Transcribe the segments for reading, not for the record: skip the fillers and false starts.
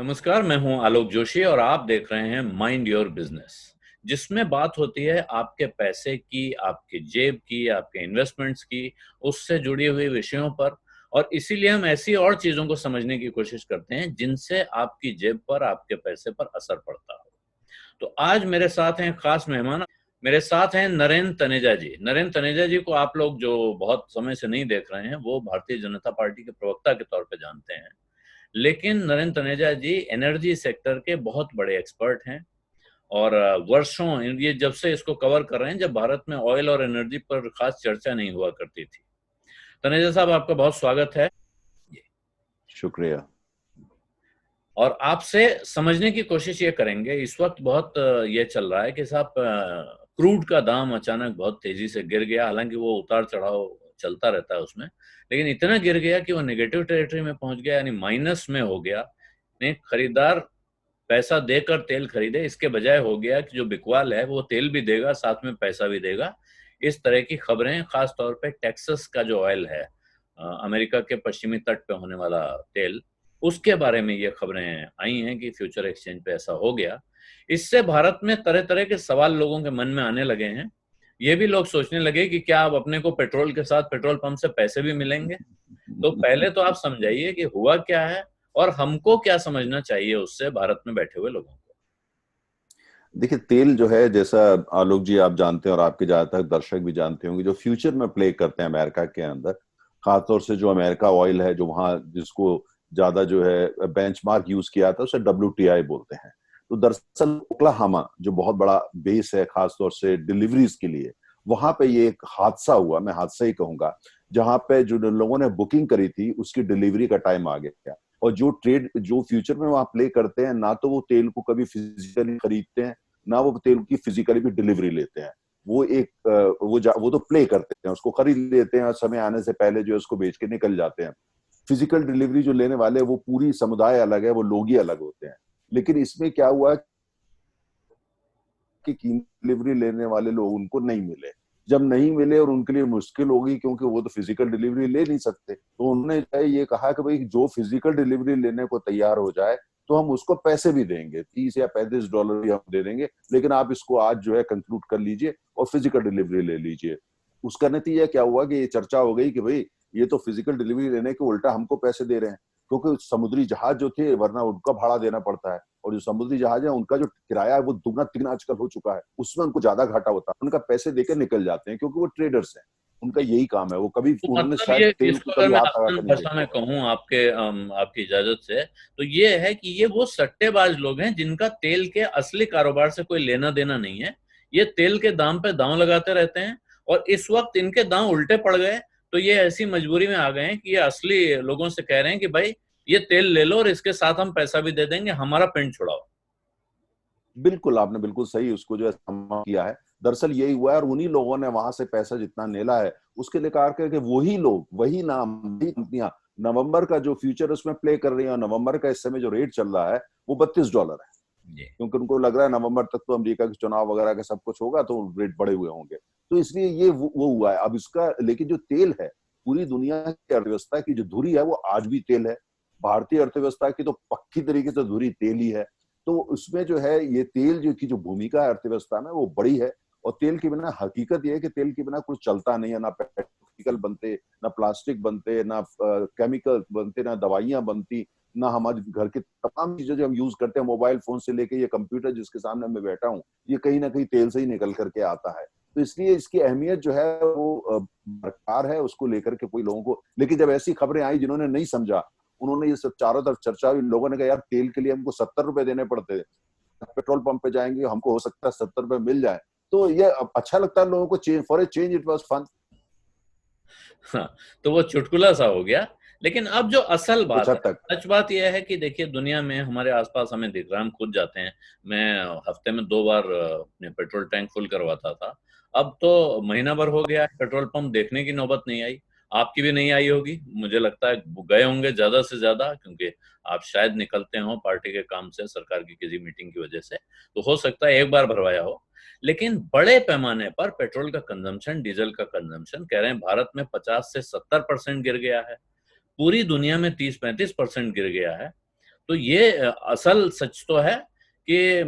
नमस्कार, मैं हूं आलोक जोशी और आप देख रहे हैं माइंड योर बिजनेस, जिसमें बात होती है आपके पैसे की, आपकी जेब की, आपके इन्वेस्टमेंट्स की, उससे जुड़ी हुई विषयों पर। और इसीलिए हम ऐसी और चीजों को समझने की कोशिश करते हैं जिनसे आपकी जेब पर, आपके पैसे पर असर पड़ता हो। तो आज मेरे साथ हैं खास मेहमान। मेरे साथ हैं नरेंद्र तनेजा जी। नरेंद्र तनेजा जी को आप लोग जो बहुत समय से नहीं देख रहे हैं, वो भारतीय जनता पार्टी के प्रवक्ता के तौर पे जानते हैं। लेकिन नरेंद्र तनेजा जी एनर्जी सेक्टर के बहुत बड़े एक्सपर्ट हैं। और वर्षों, ये जब से इसको कवर कर रहे हैं, जब भारत में ऑयल और एनर्जी पर खास चर्चा नहीं हुआ करती थी। तनेजा साहब, आपका बहुत स्वागत है। शुक्रिया। और आपसे समझने की कोशिश ये करेंगे, इस वक्त बहुत ये चल रहा है कि साहब क्रूड का दाम अचानक बहुत तेजी से गिर गया। हालांकि वो उतार चढ़ाव चलता रहता है उसमें, लेकिन इतना गिर गया कि वो नेगेटिव टेरिटरी में पहुंच गया, यानी माइनस में हो गया। ने खरीदार पैसा देकर तेल खरीदे, इसके बजाय हो गया कि जो बिकवाल है वो तेल भी देगा, साथ में पैसा भी देगा। इस तरह की खबरें, खास तौर पे टेक्सास का जो ऑयल है, अमेरिका के पश्चिमी तट पे होने वाला तेल, उसके बारे में ये खबरें आई हैं कि फ्यूचर एक्सचेंज पे ऐसा हो गया। इससे भारत में तरह तरह के सवाल लोगों के मन में आने लगे हैं। ये भी लोग सोचने लगे कि क्या अब अपने को पेट्रोल के साथ पेट्रोल पंप से पैसे भी मिलेंगे। तो पहले तो आप समझाइए कि हुआ क्या है और हमको क्या समझना चाहिए उससे, भारत में बैठे हुए लोगों को। देखिए, तेल जो है, जैसा आलोक जी आप जानते हैं और आपके ज्यादातर दर्शक भी जानते होंगे, जो फ्यूचर में प्ले करते हैं अमेरिका के अंदर, खासतौर से जो अमेरिका ऑयल है, जो वहाँ जिसको ज्यादा जो है बेंचमार्क यूज किया था, उसे WTI बोलते हैं। तो दरअसल ओक्लाहामा जो बहुत बड़ा बेस है खासतौर से डिलीवरीज के लिए, वहां पे ये एक हादसा हुआ, मैं हादसा ही कहूंगा, जहां पे जो लोगों ने बुकिंग करी थी उसकी डिलीवरी का टाइम आ गया। और जो फ्यूचर में वहां प्ले करते हैं, ना तो वो तेल को कभी फिजिकली खरीदते हैं, ना वो तेल की फिजिकली भी डिलीवरी लेते हैं। वो एक वो तो प्ले करते हैं, उसको खरीद लेते हैं और समय आने से पहले जो है उसको बेच के निकल जाते हैं। फिजिकल डिलीवरी जो लेने वाले हैं, वो पूरी समुदाय अलग है, वो लोग ही अलग होते हैं। लेकिन इसमें क्या हुआ कि कीमत डिलीवरी लेने वाले लोग उनको नहीं मिले। जब नहीं मिले और उनके लिए मुश्किल होगी, क्योंकि वो तो फिजिकल डिलीवरी ले नहीं सकते, तो उन्होंने ये कहा कि भाई जो फिजिकल डिलीवरी लेने को तैयार हो जाए तो हम उसको पैसे भी देंगे, $30 या $35 भी हम दे देंगे, लेकिन आप इसको आज जो है कंक्लूड कर लीजिए और फिजिकल डिलीवरी ले लीजिए। उसका नतीजा क्या हुआ कि ये चर्चा हो गई कि भाई ये तो फिजिकल डिलीवरी लेने के उल्टा हमको पैसे दे रहे हैं, क्योंकि समुद्री जहाज जो थे, वरना उनका भाड़ा देना पड़ता है, और जो समुद्री जहाज है उनका जो किराया है वो दुगना तिगना आजकल हो चुका है, उसमें उनको ज्यादा घाटा होता है। उनका पैसे देकर निकल जाते हैं, क्योंकि वो ट्रेडर्स हैं, उनका यही काम है। वो कभी तो उन्होंने मतलब शायद ये, तेल इसको को अगर कभी मैं हाथ लगा आसान कर नहीं भाषा देखा में होगा। कहूँ आपकी इजाजत से, तो ये है कि ये वो सट्टेबाज लोग हैं जिनका तेल के असली कारोबार से कोई लेना देना नहीं है। ये तेल के दाम पे दांव लगाते रहते हैं, और इस वक्त इनके दांव उल्टे पड़ गए, तो ये ऐसी मजबूरी में आ गए हैं कि ये असली लोगों से कह रहे हैं कि भाई ये तेल ले लो और इसके साथ हम पैसा भी दे देंगे, हमारा पिंड छुड़ाओ। बिल्कुल, आपने बिल्कुल सही उसको जो है सम्मान किया है। दरअसल यही हुआ है, और उन्हीं लोगों ने वहां से पैसा जितना नेला है उसके लेकर के वही लोग, वही नाम, वही कंपनियां नवंबर का जो फ्यूचर उसमें प्ले कर रही है, और नवंबर का इस समय जो रेट चल रहा है वो $32 है। जी। क्योंकि उनको लग रहा है नवंबर तक तो अमेरिका के चुनाव वगैरह का सब कुछ होगा, तो रेट बढ़े हुए होंगे। तो इसलिए ये वो हुआ है अब इसका। लेकिन जो तेल है, पूरी दुनिया की अर्थव्यवस्था की जो धुरी है वो आज भी तेल है। भारतीय अर्थव्यवस्था की तो पक्की तरीके से धुरी तेल ही है। तो उसमें जो है ये तेल जो की जो भूमिका है अर्थव्यवस्था में वो बड़ी है। और तेल के बिना, हकीकत ये है कि तेल के बिना कुछ चलता नहीं है, ना पेट्रोल बनते, ना प्लास्टिक बनते, ना केमिकल बनते, ना दवाइयां बनती, ना हमारे घर की तमाम चीजें जो हम यूज करते हैं, मोबाइल फोन से लेके ये कंप्यूटर जिसके सामने मैं बैठा हूँ, ये कहीं ना कहीं तेल से ही निकल करके आता है। तो इसलिए इसकी अहमियत जो है वो बरकरार है, उसको लेकर के कोई लोगों को। लेकिन जब ऐसी खबरें आई जिन्होंने नहीं समझा, उन्होंने ये सब चारों तरफ चर्चा हुई, लोगों ने कहा यार तेल के लिए हमको $70 देने पड़ते हैं, पेट्रोल पंप पे जाएंगे हमको हो सकता है $70 मिल जाए। तो ये अच्छा लगता है लोगों को, change for a change it was fun. हाँ, तो वो चुटकुला सा हो गया। लेकिन अब जो असल कुछ बात हद है, तक। सच बात यह है कि देखिए, दुनिया में हमारे आसपास हमें दिख रहा है, हम खुद जाते हैं। मैं हफ्ते में 2 बार अपने पेट्रोल टैंक फुल करवाता था। अब तो महीना भर हो गया है, पेट्रोल पंप देखने की नौबत नहीं आई। आपकी भी नहीं आई होगी, मुझे लगता है गए होंगे ज्यादा से ज्यादा, क्योंकि आप शायद निकलते हो पार्टी के काम से, सरकार की किसी मीटिंग की वजह से, तो हो सकता है एक बार भरवाया हो। लेकिन बड़े पैमाने पर पेट्रोल का कंजम्पशन, डीजल का कंजम्पशन, कह रहे हैं भारत में 50 से 70% गिर गया है। पूरी दुनिया में 30-35% गिर गया है। तो ये असल सच तो है कि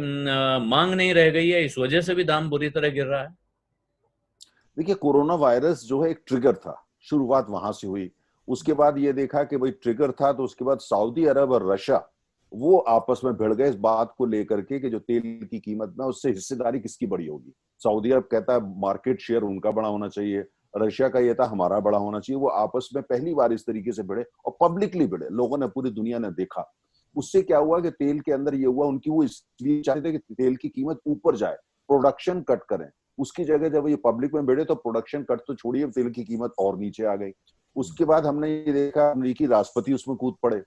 मांग नहीं रह गई है, इस वजह से भी दाम बुरी तरह गिर रहा है। देखिए, कोरोना वायरस जो है एक ट्रिगर था, शुरुआत वहां से हुई। उसके बाद ये देखा कि भाई ट्रिगर था, तो उसके बाद सऊदी अरब और रशिया वो आपस में भिड़ गए इस बात को लेकर के कि जो तेल की कीमत में उससे हिस्सेदारी किसकी बड़ी होगी। सऊदी अरब कहता है मार्केट शेयर उनका बड़ा होना चाहिए, रशिया का ये था हमारा बड़ा होना चाहिए। वो आपस में पहली बार इस तरीके से भिड़े और पब्लिकली भिड़े, लोगों ने, पूरी दुनिया ने देखा। उससे क्या हुआ कि तेल के अंदर ये हुआ, उनकी वो इसलिए चाहते थे कि तेल की कीमत ऊपर जाए, प्रोडक्शन कट करें। उसकी जगह जब ये पब्लिक में भिड़े तो प्रोडक्शन कट तो छोड़िए, तेल की कीमत और नीचे आ गई। उसके बाद हमने ये देखा अमेरिकी राष्ट्रपति उसमें कूद पड़े।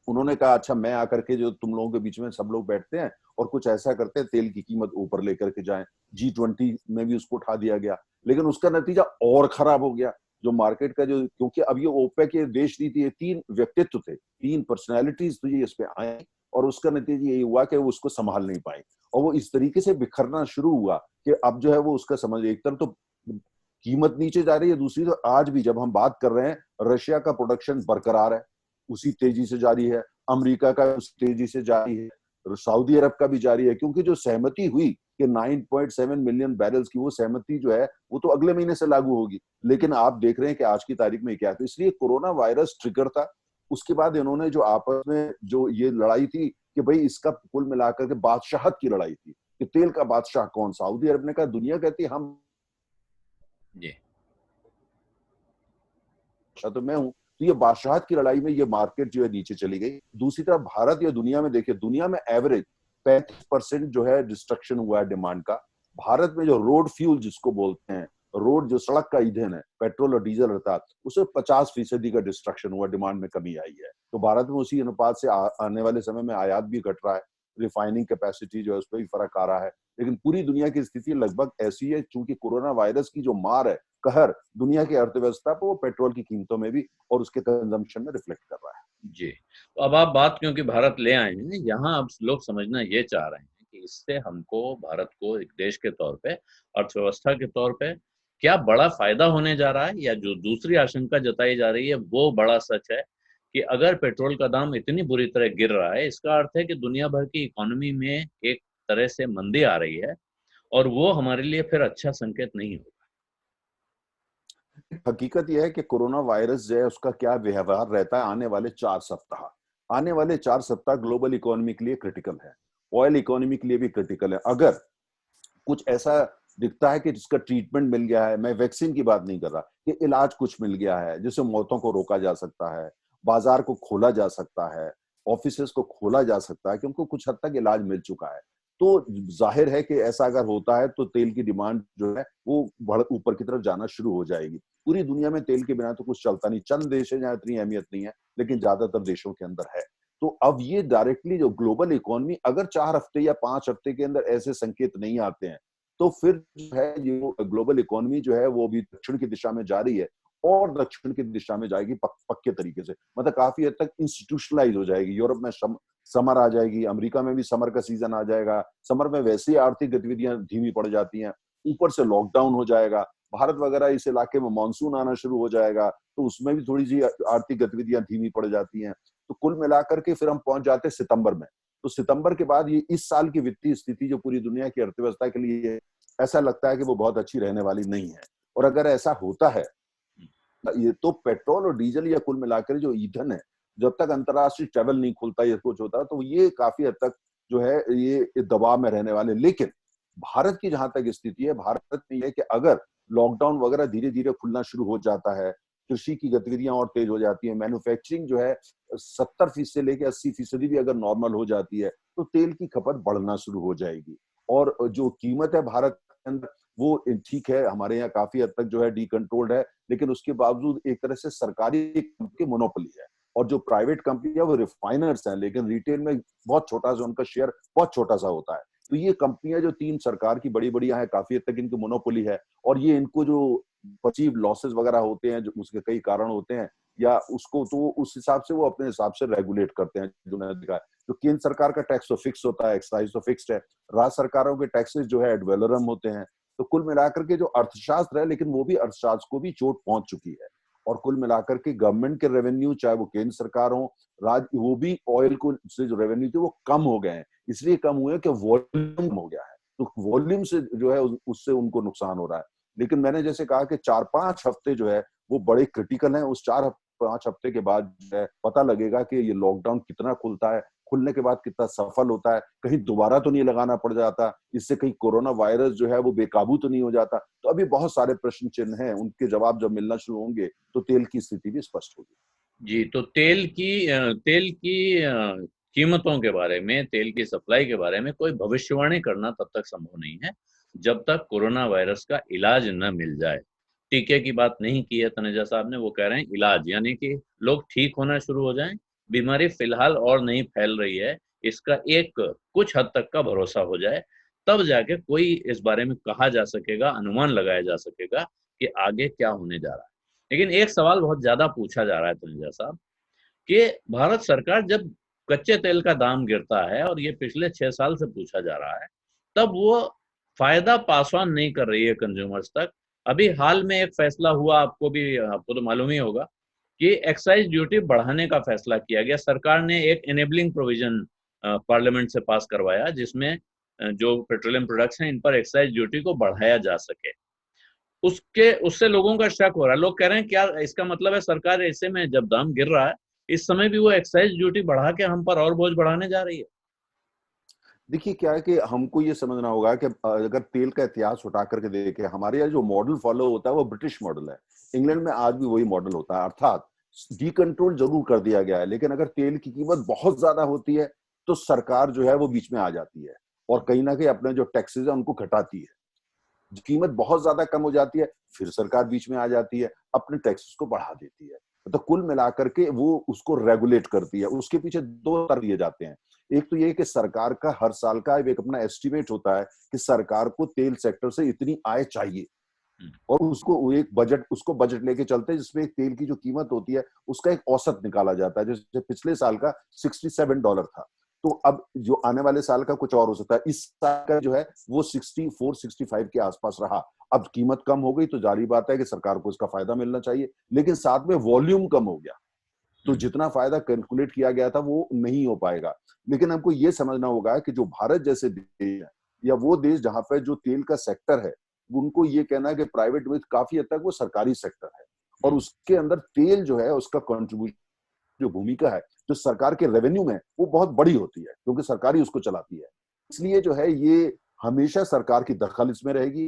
उन्होंने कहा अच्छा मैं आकर के, जो तुम लोगों के बीच में सब लोग बैठते हैं और कुछ ऐसा करते हैं तेल की कीमत ऊपर लेकर के जाएं। G20 में भी उसको उठा दिया गया, लेकिन उसका नतीजा और खराब हो गया। जो मार्केट का जो, क्योंकि अब ये ओपेक के देश नीति, ये 3 व्यक्तित्व थे, 3 पर्सनैलिटीज तो ये इस पे आए, और उसका नतीजा यही हुआ कि वो उसको संभाल नहीं पाए और वो इस तरीके से बिखरना शुरू हुआ कि अब जो है वो उसका समझ, एक तरफ तो कीमत नीचे जा रही है, दूसरी तो आज भी जब हम बात कर रहे हैं रशिया का प्रोडक्शन बरकरार है, उसी तेजी से जारी है, अमेरिका का उसी तेजी से जारी है, सऊदी अरब का भी जारी है, क्योंकि जो सहमति हुई कि 9.7 मिलियन बैरल्स की, वो सहमति जो है वो तो अगले महीने से लागू होगी। लेकिन आप देख रहे हैं कि आज की तारीख में क्या है। तो इसलिए कोरोना वायरस ट्रिगर था। उसके बाद इन्होंने जो आपस में जो ये लड़ाई थी कि भाई इसका कुल मिलाकर के बादशाहत की लड़ाई थी कि तेल का बादशाह कौन। सऊदी अरब ने कहा दुनिया कहती हम, जी। तो मैं हूं। तो ये बादशाहत की लड़ाई में ये मार्केट जो है नीचे चली गई। दूसरी तरफ भारत या दुनिया में देखिए, दुनिया में एवरेज 35% जो है डिस्ट्रक्शन हुआ है डिमांड का। भारत में जो रोड फ्यूल जिसको बोलते हैं, रोड जो सड़क का ईंधन है, पेट्रोल और डीजल अर्थात, उसमें 50% का डिस्ट्रक्शन हुआ, डिमांड में कमी आई है। तो भारत में उसी अनुपात से आने वाले समय में आयात भी घट रहा है, रिफाइनिंग कैपेसिटी जो है उस पर भी फर्क आ रहा है। लेकिन पूरी दुनिया की स्थिति लगभग ऐसी है, चूंकि कोरोना वायरस की जो मार है, कहर दुनिया की अर्थव्यवस्था पर, वो पेट्रोल की कीमतों में भी और उसके कंजम्पशन में रिफ्लेक्ट कर रहा है। जी, तो अब आप बात क्योंकि भारत ले आए हैं, यहाँ अब लोग समझना ये चाह रहे हैं कि इससे हमको, भारत को एक देश के तौर पे, अर्थव्यवस्था के तौर पे क्या बड़ा फायदा होने जा रहा है, या जो दूसरी आशंका जताई जा रही है वो बड़ा सच है कि अगर पेट्रोल का दाम इतनी बुरी तरह गिर रहा है, इसका अर्थ है कि दुनिया भर की इकोनॉमी में एक तरह से मंदी आ रही है, और वो हमारे लिए फिर अच्छा संकेत नहीं होगा। हकीकत यह है कि कोरोना वायरस जो है उसका क्या व्यवहार रहता है आने वाले 4 सप्ताह। आने वाले 4 सप्ताह ग्लोबल इकोनॉमी के लिए क्रिटिकल है, ऑयल इकोनॉमी के लिए भी क्रिटिकल है। अगर कुछ ऐसा दिखता है कि जिसका ट्रीटमेंट मिल गया है, मैं वैक्सीन की बात नहीं कर रहा, कि इलाज कुछ मिल गया है जिससे मौतों को रोका जा सकता है, बाजार को खोला जा सकता है, ऑफिसेस को खोला जा सकता है, क्योंकि कुछ हद तक इलाज मिल चुका है, तो जाहिर है कि ऐसा अगर होता है तो तेल की डिमांड जो है वो बढ़ ऊपर की तरफ जाना शुरू हो जाएगी। पूरी दुनिया में तेल के बिना तो कुछ चलता नहीं। चंद देश है जहां इतनी अहमियत नहीं है, लेकिन ज्यादातर देशों के अंदर है। तो अब ये डायरेक्टली जो ग्लोबल इकोनॉमी, अगर 4 हफ्ते या 5 हफ्ते के अंदर ऐसे संकेत नहीं आते हैं, तो फिर जो है ये ग्लोबल इकोनॉमी जो है वो भी दक्षिण की दिशा में जा रही है, और दक्षिण की दिशा में जाएगी पक्के तरीके से। मतलब काफी हद तक इंस्टीट्यूशनलाइज हो जाएगी। यूरोप में समर आ जाएगी, अमेरिका में भी समर का सीजन आ जाएगा। समर में वैसे ही आर्थिक गतिविधियां धीमी पड़ जाती हैं, ऊपर से लॉकडाउन हो जाएगा। भारत वगैरह इस इलाके में मानसून आना शुरू हो जाएगा, तो उसमें भी थोड़ी सी आर्थिक गतिविधियां धीमी पड़ जाती हैं। तो कुल मिलाकर के फिर हम पहुंच जाते हैं सितंबर में। तो सितंबर के बाद ये इस साल की वित्तीय स्थिति जो पूरी दुनिया की अर्थव्यवस्था के लिए, ऐसा लगता है कि वो बहुत अच्छी रहने वाली नहीं है। और अगर ऐसा होता है, ये तो पेट्रोल और डीजल या कुल मिलाकर जो ईंधन है, जब तक अंतर्राष्ट्रीय ट्रैवल नहीं खुलता या कुछ होता, तो ये काफी हद तक जो है ये दबाव में रहने वाले। लेकिन भारत की जहां तक स्थिति है, भारत में यह कि अगर लॉकडाउन वगैरह धीरे धीरे खुलना शुरू हो जाता है, कृषि की गतिविधियां और तेज हो जाती है, मैन्युफैक्चरिंग जो है 70% से लेकर 80% भी अगर नॉर्मल हो जाती है, तो तेल की खपत बढ़ना शुरू हो जाएगी। और जो कीमत है भारत के अंदर, वो ठीक है, हमारे यहाँ काफी हद तक जो है डीकंट्रोल्ड है, लेकिन उसके बावजूद एक तरह से सरकारी की मोनोपोली है। और जो प्राइवेट कंपनी है वो रिफाइनर्स हैं, लेकिन रिटेल में बहुत छोटा सा उनका शेयर, बहुत छोटा सा होता है। तो ये कंपनियां जो 3 सरकार की बड़ी बढ़िया है, काफी हद तक इनकी मोनोपोली है। और ये इनको जो परसीव लॉसेस वगैरह होते हैं, जो उसके कई कारण होते हैं, या उसको तो उस हिसाब से वो अपने हिसाब से रेगुलेट करते हैं। जो मैंने देखा है, तो केंद्र सरकार का टैक्स तो फिक्स होता है, एक्साइज तो फिक्स्ड है, राज्य सरकारों के टैक्सेस जो है एड वैलोरम होते हैं। तो कुल मिलाकर के जो अर्थशास्त्र है, लेकिन वो भी अर्थशास्त्र को भी चोट पहुंच चुकी है। और कुल मिलाकर के गवर्नमेंट के रेवेन्यू, चाहे वो केंद्र सरकार हो, राज्य, वो भी ऑयल को से जो रेवेन्यू थे वो कम हो गए हैं। इसलिए कम हुए कि वॉल्यूम हो गया है, तो वॉल्यूम से जो है उससे उनको नुकसान हो रहा है। लेकिन मैंने जैसे कहा कि 4-5 हफ्ते जो है वो बड़े क्रिटिकल हैं। उस 4-5 हफ्ते के बाद जो है पता लगेगा कि ये लॉकडाउन कितना खुलता है, खुलने के बाद कितना सफल होता है, कहीं दोबारा तो नहीं लगाना पड़ जाता, इससे कहीं कोरोना वायरस जो है वो बेकाबू तो नहीं हो जाता। तो अभी बहुत सारे प्रश्न चिन्ह हैं, उनके जवाब जब मिलना शुरू होंगे तो तेल की स्थिति भी स्पष्ट होगी। जी, तो तेल की कीमतों के बारे में, तेल की सप्लाई के बारे में कोई भविष्यवाणी करना तब तक संभव नहीं है, जब तक कोरोना वायरस का इलाज न मिल जाए। टीके की बात नहीं की है तनेजा साहब ने, वो कह रहे हैं इलाज, यानी कि लोग ठीक होना शुरू हो जाएँ, बीमारी फिलहाल और नहीं फैल रही है, इसका एक कुछ हद तक का भरोसा हो जाए, तब जाके कोई इस बारे में कहा जा सकेगा, अनुमान लगाया जा सकेगा कि आगे क्या होने जा रहा है। लेकिन एक सवाल बहुत ज़्यादा पूछा जा रहा है तनेजा साहब, कि भारत सरकार जब कच्चे तेल का दाम गिरता है, और ये पिछले 6 साल से पूछा जा रहा है, तब वो फ़ायदा पास ऑन नहीं कर रही है कंज्यूमर्स तक। अभी हाल में एक फैसला हुआ, आपको तो मालूम ही होगा, कि एक्साइज़ ड्यूटी बढ़ाने का फैसला किया गया। सरकार ने एक इनेबलिंग प्रोविज़न पार्लियामेंट से पास करवाया, जिसमें जो पेट्रोलियम प्रोडक्ट्स हैं, इन पर एक्साइज़ ड्यूटी को बढ़ाया जा सके। उसके उससे लोगों का शक हो रहा है। लोग कह रहे हैं, क्या इसका मतलब है सरकार ऐसे में जब दाम गिर रहा है, इस समय भी वो एक्साइज ड्यूटी बढ़ा के हम पर और बोझ बढ़ाने जा रही है? देखिए क्या है कि हमको ये समझना होगा कि अगर तेल का इतिहास उठा करके देखें, हमारे यहाँ जो मॉडल फॉलो होता है वो ब्रिटिश मॉडल है। इंग्लैंड में आज भी वही मॉडल होता है, अर्थात डीकंट्रोल जरूर कर दिया गया है, लेकिन अगर तेल की कीमत बहुत ज्यादा होती है तो सरकार जो है वो बीच में आ जाती है और कहीं ना कहीं अपने जो टैक्सेस है उनको घटाती है। कीमत बहुत ज्यादा कम हो जाती है, फिर सरकार बीच में आ जाती है, अपने टैक्सेस को बढ़ा देती है। तो कुल मिलाकर के वो उसको रेगुलेट करती है। उसके पीछे दो तरह दिए जाते हैं। एक तो ये कि सरकार का हर साल का एक अपना एस्टिमेट होता है कि सरकार को तेल सेक्टर से इतनी आय चाहिए, हुँ, और उसको बजट लेके चलते हैं, जिसमें एक तेल की जो कीमत होती है उसका एक औसत निकाला जाता है। जैसे पिछले साल का $67 था, तो अब जो आने वाले साल का कुछ और हो सकता है। इस साल का जो है वो 64-65 के आसपास रहा। अब कीमत कम हो गई तो जारी बात है कि सरकार को इसका फायदा मिलना चाहिए, लेकिन साथ में वॉल्यूम कम हो गया, तो हुँ, जितना फायदा कैलकुलेट किया गया था वो नहीं हो पाएगा। लेकिन हमको ये समझना होगा कि जो भारत जैसे देश है, या वो देश जहां पर जो तेल का सेक्टर है, उनको ये कहना है कि प्राइवेट में काफी हद तक वो सरकारी सेक्टर है, और हुँ, उसके अंदर तेल जो है उसका कंट्रीब्यूशन, जो भूमिका है जो सरकार के रेवेन्यू में, वो बहुत बड़ी होती है क्योंकि सरकार ही उसको चलाती है। इसलिए जो है ये हमेशा सरकार की दखल इसमें रहेगी।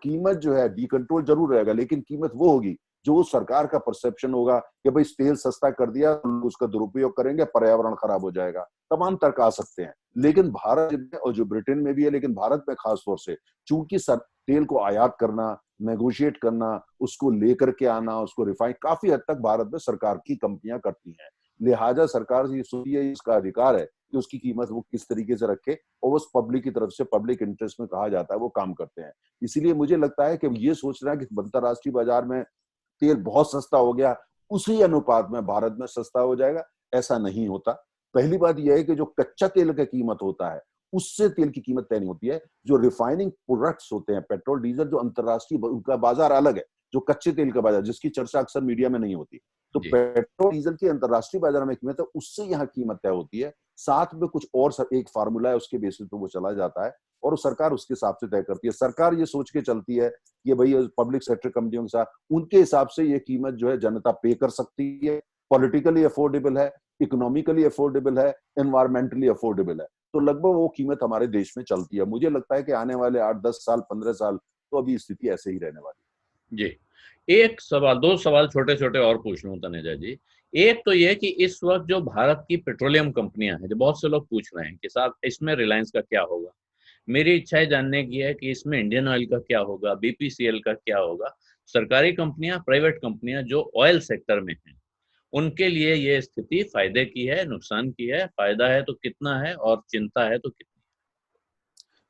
कीमत जो है डी कंट्रोल जरूर रहेगा, लेकिन कीमत वो होगी जो सरकार का परसेप्शन होगा कि भाई तेल सस्ता कर दिया तो लोग उसका दुरुपयोग करेंगे, पर्यावरण खराब हो जाएगा। तमाम तर्क आ सकते हैं, जी, लेकिन भारत में और जो ब्रिटेन में भी है, लेकिन भारत में खास तौर से चूंकि तेल को आयात करना, नेगोशिएट करना, उसको लेकर के आना, उसको रिफाइन काफी हद तक भारत में सरकार की कंपनियां करती हैं। लिहाजा सरकार ये सोचती है, इसका अधिकार है कि उसकी कीमत वो किस तरीके से रखे, और उस पब्लिक की तरफ से पब्लिक इंटरेस्ट में कहा जाता है वो काम करते हैं। इसीलिए मुझे लगता है कि ये सोचना है कि अंतरराष्ट्रीय बाजार में तेल बहुत सस्ता हो गया, उसी अनुपात में भारत में सस्ता हो जाएगा, ऐसा नहीं होता। पहली बात यह है कि जो कच्चा तेल का कीमत होता है, उससे तेल की कीमत तय नहीं होती है। जो रिफाइनिंग प्रोडक्ट्स होते हैं, पेट्रोल, डीजल, जो अंतरराष्ट्रीय उनका बाजार अलग है, जो कच्चे तेल का बाजार, जिसकी चर्चा अक्सर मीडिया में नहीं होती। तो जी, पेट्रोल, डीजल की अंतरराष्ट्रीय बाजार में कीमत है, उससे यहाँ कीमत तय होती है। साथ में कुछ और एक फार्मूला है, उसके बेसिस पे वो चला जाता है, और सरकार उसके हिसाब से तय करती है। सरकार ये सोच के चलती है कि भाई पब्लिक सेक्टर कंपनियों के साथ उनके हिसाब से ये कीमत जो है जनता पे कर सकती है, पॉलिटिकली अफोर्डेबल है, इकोनॉमिकली अफोर्डेबल है, एनवायरमेंटली अफोर्डेबल है। तो लगभग वो कीमत हमारे देश में चलती है। मुझे लगता है कि आने वाले 8-10 साल, 15 साल तो अभी स्थिति ऐसे ही रहने वाली जी। 2 सवाल छोटे-छोटे और पूछ लूँ तनेजा जी। एक तो ये कि इस वक़्त जो भारत की पेट्रोलियम कंपनियाँ हैं, जो बहुत से लोग पूछ रहे हैं कि साहब इसमें रिलायंस का क्या होगा? मेरी इच्छा ये जानने की है कि इसमें इंडियन ऑयल का क्या होगा? बीपीसीएल का क्या होगा? सरकारी कंपनियाँ, प्राइवेट कंपनियाँ जो ऑयल सेक्टर में हैं, उनके लिए ये स्थिति फ़ायदे की है, नुकसान की है? फ़ायदा है तो कितना है और चिंता है तो कितनी?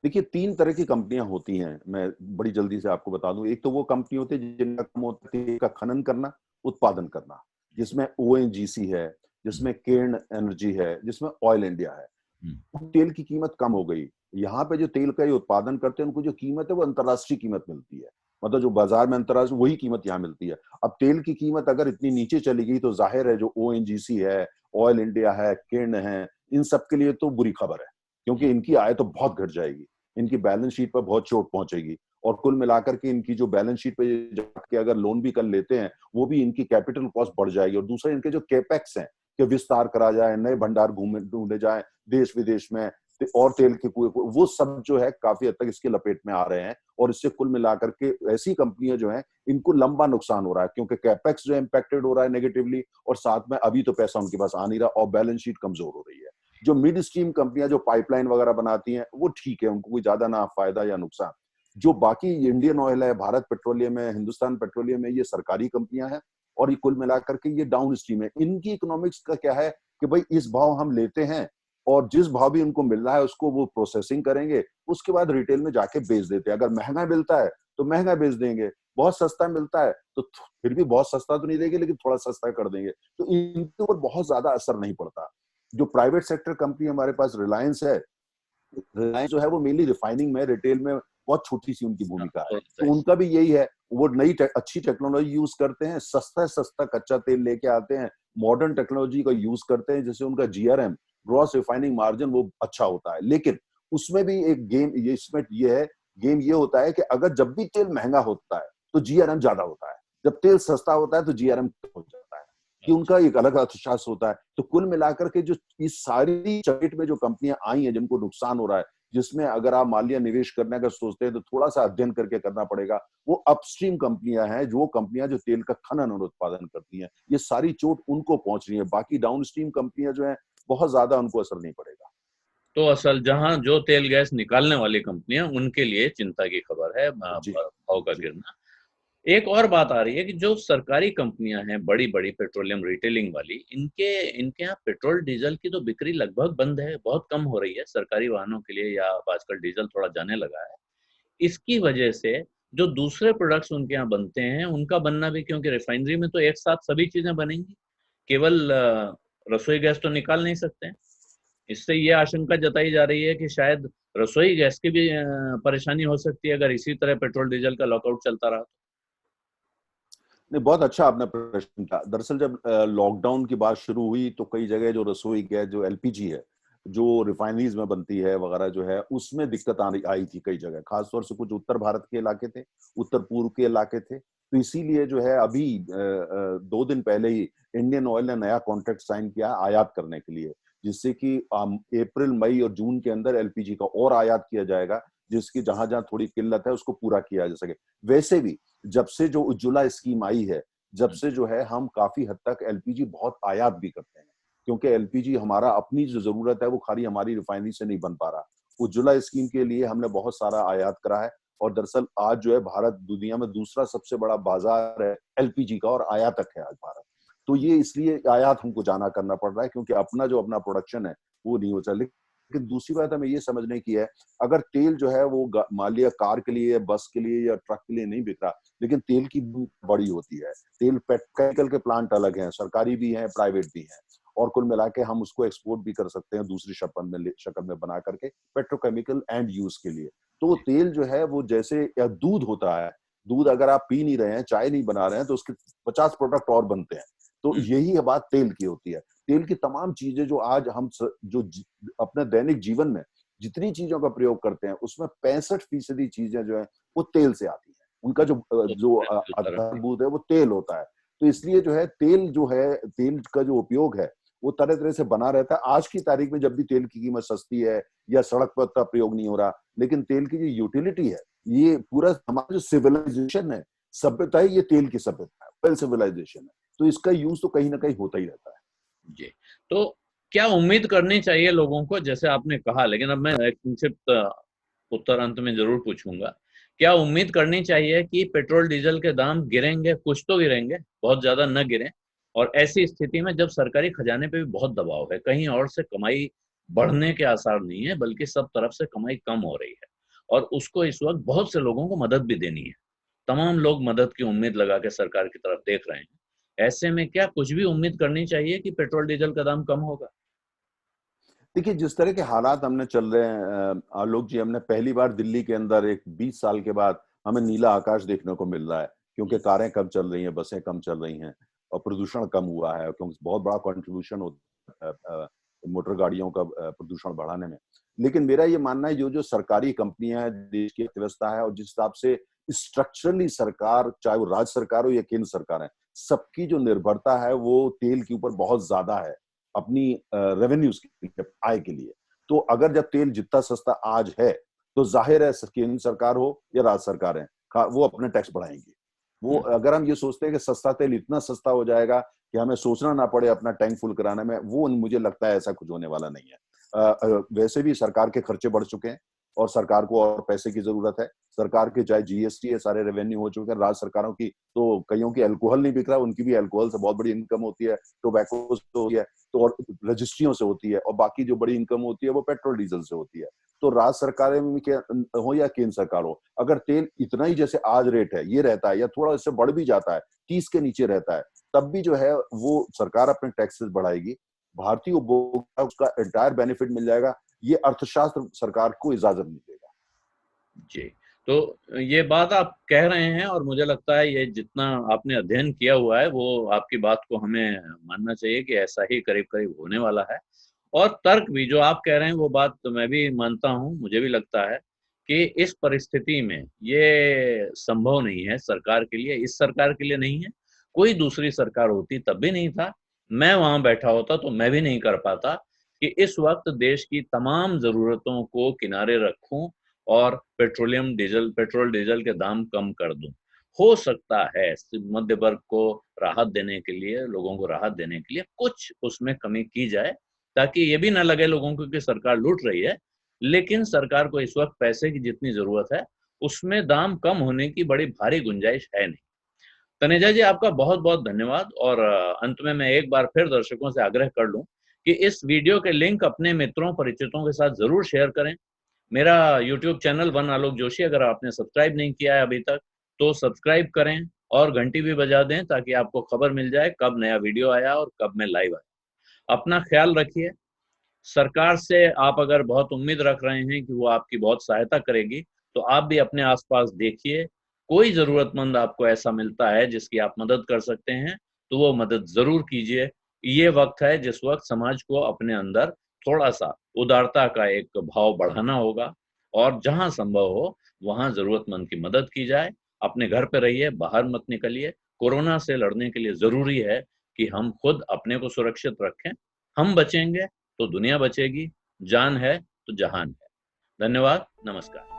देखिए, 3 तरह की कंपनियाँ होती हैं, मैं बड़ी जल्दी से आपको बता दूँ। एक तो वो कंपनी होती है जिनका काम होता है तेल का खनन करना, उत्पादन करना, जिसमें ओएनजीसी है, हुँ, जिसमें केन एनर्जी है, जिसमें ऑयल इंडिया है। हुँ, तेल की कीमत कम हो गई। यहाँ पे जो तेल का ये उत्पादन करते हैं, उनको जो कीमत है वो अंतर्राष्ट्रीय कीमत मिलती है। मतलब जो बाजार में अंतर्राष्ट्रीय वही कीमत यहाँ मिलती है। अब तेल की कीमत अगर इतनी नीचे चली गई तो जाहिर है जो ओएनजीसी है, ऑयल इंडिया है, किरण है, इन सब के लिए तो बुरी खबर है, क्योंकि इनकी आय तो बहुत घट जाएगी, इनकी बैलेंस शीट पर बहुत चोट पहुंचेगी। और कुल मिलाकर के इनकी जो बैलेंस शीट पे जाके अगर लोन भी कर लेते हैं, वो भी इनकी कैपिटल कॉस्ट बढ़ जाएगी। और दूसरा इनके जो कैपेक्स हैं कि विस्तार करा जाए, नए भंडार ढूंढे जाए देश विदेश में, और तेल के कुएं, वो सब जो है काफी हद तक इसके लपेट में आ रहे हैं। और इससे कुल मिलाकर के ऐसी कंपनियां जो हैं इनको लंबा नुकसान हो रहा है, क्योंकि कैपेक्स जो इम्पैक्टेड हो रहा है नेगेटिवली, और साथ में अभी तो पैसा उनके पास आ नहीं रहा और बैलेंस शीट कमजोर हो रही है। जो मिड स्ट्रीम कंपनियां जो पाइपलाइन वगैरह बनाती हैं वो ठीक है, उनको कोई ज्यादा ना फायदा या नुकसान। जो बाकी इंडियन ऑयल है, भारत पेट्रोलियम है, हिंदुस्तान पेट्रोलियम है, ये सरकारी कंपनियां हैं और ये कुल मिलाकर के ये डाउन स्ट्रीम है। इनकी इकोनॉमिक्स का क्या है कि भाई इस भाव हम लेते हैं और जिस भाव भी उनको मिल रहा है उसको वो प्रोसेसिंग करेंगे, उसके बाद रिटेल में जाके बेच देते हैं। अगर महंगा मिलता है तो महंगा बेच देंगे, बहुत सस्ता मिलता है तो फिर भी बहुत सस्ता तो नहीं देंगे लेकिन थोड़ा सस्ता कर देंगे। तो इनके ऊपर बहुत ज्यादा असर नहीं पड़ता। जो प्राइवेट सेक्टर कंपनी हमारे पास रिलायंस है, रिलायंस जो है वो मेनली रिफाइनिंग में, रिटेल में बहुत छोटी सी उनकी भूमिका है। तो उनका भी यही है, वो नई अच्छी टेक्नोलॉजी यूज करते हैं, सस्ता सस्ता कच्चा तेल लेके आते हैं, मॉडर्न टेक्नोलॉजी का यूज करते हैं, जिससे उनका जीआरएम, ग्रॉस रिफाइनिंग मार्जिन, वो अच्छा होता है। लेकिन उसमें भी एक गेम ये इसमें ये है, गेम ये होता है कि अगर जब भी तेल महंगा होता है तो जीआरएम ज्यादा होता है, जब तेल सस्ता होता है तो जीआरएम हो जाता है, कि उनका एक अलग अर्थशास्त्र होता है। तो कुल मिलाकर के जो इस सारी चपेट में जो कंपनियां आई हैं जिनको नुकसान हो रहा है, जिसमें अगर आप मान लिया निवेश करने का सोचते हैं तो थोड़ा सा अध्ययन करके करना पड़ेगा, वो अपस्ट्रीम कंपनियां हैं, जो कंपनियां जो तेल का खनन और उत्पादन करती हैं, ये सारी चोट उनको पहुंच रही है। बाकी डाउनस्ट्रीम कंपनियां जो है बहुत ज्यादा उनको असर नहीं पड़ेगा। तो असल जहां जो तेल गैस निकालने वाली कंपनियां, उनके लिए चिंता की खबर है जी भाव का जी। गिरना। एक और बात आ रही है कि जो सरकारी कंपनियां हैं, बड़ी बड़ी पेट्रोलियम रिटेलिंग वाली, इनके इनके यहाँ पेट्रोल डीजल की तो बिक्री लगभग बंद है, बहुत कम हो रही है सरकारी वाहनों के लिए, या आजकल डीजल थोड़ा जाने लगा है। इसकी वजह से जो दूसरे प्रोडक्ट्स उनके यहाँ बनते हैं उनका बनना भी, क्योंकि रिफाइनरी में तो एक साथ सभी चीजें बनेंगी, केवल रसोई गैस तो निकाल नहीं सकते हैं। इससे ये आशंका जताई जा रही है कि शायद रसोई गैस की भी परेशानी हो सकती है अगर इसी तरह पेट्रोल डीजल का लॉकआउट चलता रहा। नहीं, बहुत अच्छा आपने प्रश्न किया। दरअसल जब लॉकडाउन की बात शुरू हुई तो कई जगह जो रसोई गैस, जो एलपीजी है, जो रिफाइनरीज में बनती है वगैरह जो है, उसमें दिक्कत आई थी कई जगह, खासतौर से कुछ उत्तर भारत के इलाके थे, उत्तर पूर्व के इलाके थे। तो इसीलिए जो है अभी 2 दिन पहले ही इंडियन ऑयल ने नया कॉन्ट्रैक्ट साइन किया आयात करने के लिए, जिससे कि अप्रैल, मई और जून के अंदर एलपीजी का और आयात किया जाएगा, जिसकी जहां जहां थोड़ी किल्लत है उसको पूरा किया जा सके। वैसे भी जब से जो उज्ज्वला स्कीम आई है, जब से जो है हम काफी हद तक एलपीजी बहुत आयात भी करते हैं, क्योंकि एलपीजी हमारा अपनी जो जरूरत है वो खाली हमारी रिफाइनरी से नहीं बन पा रहा। उज्ज्वला स्कीम के लिए हमने बहुत सारा आयात करा है, और दरअसल आज जो है भारत दुनिया में दूसरा सबसे बड़ा बाजार है एलपीजी का, और आयातक है आज भारत। तो ये इसलिए आयात हमको जाना करना पड़ रहा है, क्योंकि अपना जो अपना प्रोडक्शन है वो नहीं हो सकता। लेकिन दूसरी बात हमें ये समझने की है, अगर तेल जो है वो मान लिया कार के लिए या बस के लिए या ट्रक के लिए नहीं बिक रहा, लेकिन तेल की बड़ी होती है। तेल पेट्रोकेमिकल के प्लांट अलग हैं, सरकारी भी हैं, प्राइवेट भी हैं, और कुल मिला के हम उसको एक्सपोर्ट भी कर सकते हैं दूसरी शक्ल में बना करके, पेट्रोकेमिकल एंड यूज के लिए। तो तेल जो है वो जैसे या दूध होता है, दूध अगर आप पी नहीं रहे हैं, चाय नहीं बना रहे हैं, तो उसके 50 प्रोडक्ट और बनते हैं। तो यही बात तेल की होती है। तेल की तमाम चीजें जो आज हम अपने दैनिक जीवन में जितनी चीजों का प्रयोग करते हैं, उसमें 65% चीजें जो है वो तेल से आती हैं। उनका जो आधारभूत है वो तेल होता है। तो इसलिए जो है तेल का जो उपयोग है वो तरह तरह से बना रहता है। आज की तारीख में जब भी तेल की कीमत सस्ती है या सड़क पर का प्रयोग नहीं हो रहा, लेकिन तेल की जो यूटिलिटी है, ये पूरा हमारा जो सिविलाइजेशन है, सभ्यता है, ये तेल की सभ्यता है, वेल सिविलाइजेशन है। तो इसका यूज तो कहीं ना कहीं होता ही रहता है। जी। तो क्या उम्मीद करनी चाहिए लोगों को, जैसे आपने कहा, लेकिन अब मैं एक संक्षिप्त उत्तर अंत में जरूर पूछूंगा, क्या उम्मीद करनी चाहिए कि पेट्रोल डीजल के दाम गिरेंगे? कुछ तो गिरेंगे, बहुत ज्यादा न गिरें। और ऐसी स्थिति में जब सरकारी खजाने पे भी बहुत दबाव है, कहीं और से कमाई बढ़ने के आसार नहीं है, बल्कि सब तरफ से कमाई कम हो रही है, और उसको इस वक्त बहुत से लोगों को मदद भी देनी है, तमाम लोग मदद की उम्मीद लगा के सरकार की तरफ देख रहे हैं। ऐसे में क्या कुछ भी उम्मीद करनी चाहिए कि पेट्रोल डीजल का दाम कम होगा? देखिए, जिस तरह के हालात हमने चल रहे हैं आलोक जी, हमने पहली बार दिल्ली के अंदर एक 20 साल के बाद हमें नीला आकाश देखने को मिल रहा है, क्योंकि कारें कम चल रही हैं, बसें कम चल रही हैं और प्रदूषण कम हुआ है, क्योंकि बहुत बड़ा कंट्रीब्यूशन होता है मोटर गाड़ियों का प्रदूषण बढ़ाने में। लेकिन मेरा ये मानना है, जो सरकारी कंपनियां हैं, देश की अर्थव्यवस्था है, और जिस हिसाब से स्ट्रक्चरली सरकार, चाहे वो राज्य सरकार हो या केंद्र सरकार है, सबकी जो निर्भरता है वो तेल के ऊपर बहुत ज्यादा है, अपनी रेवेन्यूज के लिए, आय के लिए। तो अगर जब तेल जितना सस्ता आज है, तो जाहिर है केंद्र सरकार हो या राज्य सरकार है, वो अपने टैक्स बढ़ाएंगे। वो अगर हम ये सोचते हैं कि सस्ता तेल इतना सस्ता हो जाएगा कि हमें सोचना ना पड़े अपना टैंक फुल कराने में, वो मुझे लगता है ऐसा कुछ होने वाला नहीं है। वैसे भी सरकार के खर्चे बढ़ चुके हैं और सरकार को और पैसे की जरूरत है। सरकार के चाहे जीएसटी है, सारे रेवेन्यू हो चुके हैं। राज्य सरकारों की तो कईयों की अल्कोहल नहीं बिक रहा, उनकी भी अल्कोहल से बहुत बड़ी इनकम होती है, टोबैको से होती है, तो और रजिस्ट्रियों से होती है, और बाकी जो बड़ी इनकम होती है वो पेट्रोल डीजल से होती है। तो राज्य सरकारें हो या केंद्र सरकार हो, अगर तेल इतना ही जैसे आज रेट है ये रहता है या थोड़ा इससे बढ़ भी जाता है, 30 के नीचे रहता है, तब भी जो है वो सरकार अपने टैक्सेस बढ़ाएगी, भारतीय उपभोक्ता उसका एंटायर बेनिफिट मिल जाएगा। ये अर्थशास्त्र सरकार को इजाजत नहीं देगा। जी, तो ये बात आप कह रहे हैं और मुझे लगता है ये जितना आपने अध्ययन किया हुआ है वो आपकी बात को हमें मानना चाहिए कि ऐसा ही करीब-करीब होने वाला है। और तर्क भी जो आप कह रहे हैं वो बात तो मैं भी मानता हूँ, मुझे भी लगता है कि इस परिस्थिति में ये संभव नहीं है सरकार के लिए, इस सरकार के लिए नहीं है। कोई दूसरी सरकार होती तब भी नहीं था, मैं वहाँ बैठा होता तो मैं भी नहीं कर पाता कि इस वक़्त देश की तमाम ज़रूरतों को किनारे रखूँ और पेट्रोल डीजल के दाम कम कर दूं। हो सकता है मध्य वर्ग को राहत देने के लिए, लोगों को राहत देने के लिए कुछ उसमें कमी की जाए, ताकि ये भी ना लगे लोगों को कि सरकार लूट रही है। लेकिन सरकार को इस वक्त पैसे की जितनी जरूरत है उसमें दाम कम होने की बड़ी भारी गुंजाइश है नहीं। तनेजा जी, आपका बहुत बहुत धन्यवाद। और अंत में मैं एक बार फिर दर्शकों से आग्रह कर लूं कि इस वीडियो के लिंक अपने मित्रों परिचितों के साथ जरूर शेयर करें। मेरा यूट्यूब चैनल वन आलोक जोशी अगर आपने सब्सक्राइब नहीं किया है अभी तक तो सब्सक्राइब करें और घंटी भी बजा दें ताकि आपको खबर मिल जाए कब नया वीडियो आया और कब मैं लाइव आया। अपना ख्याल रखिए। सरकार से आप अगर बहुत उम्मीद रख रहे हैं कि वो आपकी बहुत सहायता करेगी तो आप भी अपने आसपास देखिए, कोई जरूरतमंद आपको ऐसा मिलता है जिसकी आप मदद कर सकते हैं तो वो मदद जरूर कीजिए। ये वक्त है जिस वक्त समाज को अपने अंदर थोड़ा सा उदारता का एक भाव बढ़ाना होगा और जहां संभव हो वहां जरूरतमंद की मदद की जाए। अपने घर पे रहिए, बाहर मत निकलिए। कोरोना से लड़ने के लिए जरूरी है कि हम खुद अपने को सुरक्षित रखें। हम बचेंगे तो दुनिया बचेगी, जान है तो जहान है। धन्यवाद, नमस्कार।